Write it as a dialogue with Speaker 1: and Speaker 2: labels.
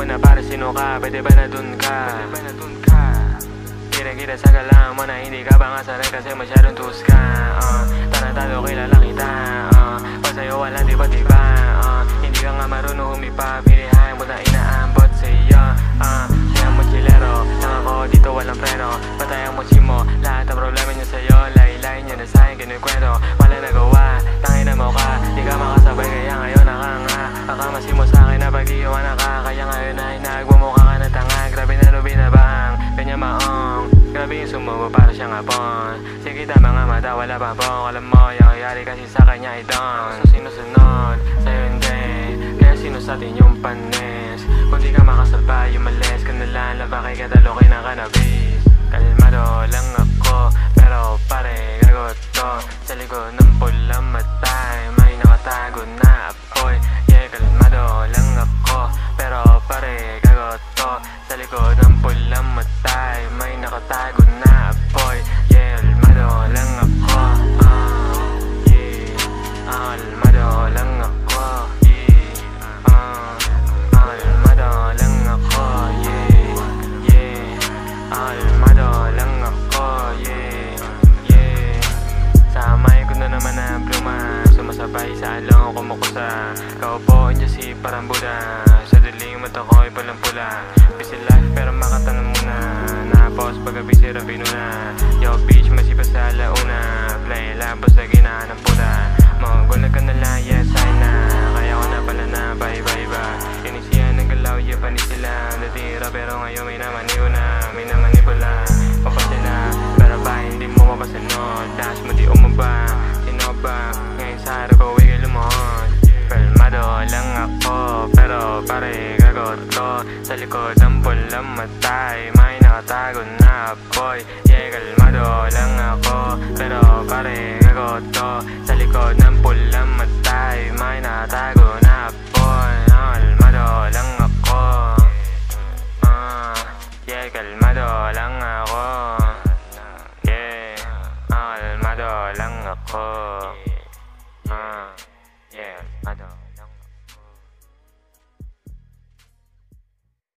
Speaker 1: mo na para sino ka, pwede ba na dun ka? Kita sa galang mo na hindi ka ba nga sanay kasi masyadong tuska. Tarantado kilala kita, pasayo wala diba hindi ka nga marunong humipa, pinihayan mo na inaambot sa iyo. Siya mo chilero, lang ako dito walang preno, patay ang mochi mo, lahat ang problema niya sa'yo, laylay niya na sa'yo kinukwento. Wala nagawa, tangin na mo ka, di ka makasabay kaya ngayon nakanga. Akamasi mo sa'kin na pag-iwan na ka, kaya ngayon ay nagmumukha ka na tanga. Grabe na lubi na baang, kanya maong, grabe yung sumubo para siyang hapon. Sige tama nga mata, wala pa pong alam mo yung nangyari kasi sa kanya ay doon. So sinusunod, sa'yo hindi, kaya sino sa atin yung panis. Kung di ka makasabay, umalis ka na lang, labakay ka talokin ng cannabis. Kalmado lang ako, pero pare gagot to. Sa likod ng pulang matay, may nakatago na apoy. Yeah, kalmado lang ako, pero pare gagot to. Sa likod ng pulang matay, may nakatago na apoy. Yeah, kalmado lang ako, yeah. Kalmado lang ako, yeah. Kalmado lang ako, yeah. Kalmado lang ako, yeah. Samay ko na naman ang pluma, sumasabay sa along kumukusa. Kaupo dyan si parang Buddha, sa diling mata ko'y palang pula. Busy life pero makatanong muna, napos paggabi si Rabino na. Yo bitch, masipa sa alauna, play labos lagi na ng puta. Magulag ka na lang, yes I na, kaya ko na pala na bye-bye ba. Inisiyan ng galaw, yeah panis sila, natira pero ngayon may namanipula, may namanipula. Papasila, pero ba hindi mo mapasunod, dash mo di umaba, sino ba, ngayon sa araw ko wigay lumuhod. Kalmado lang ako, pero pare gagot ko. Sa likod ng pulang matay, may nakatago na apoy. Yeah, kalmado lang ako, pero pare gagot ko. Sa likod ng pulang matay, may nakatago na apoy. Kalmado lang ako, yeah, kalmado lang ako, yeah. Kalmado lang ako.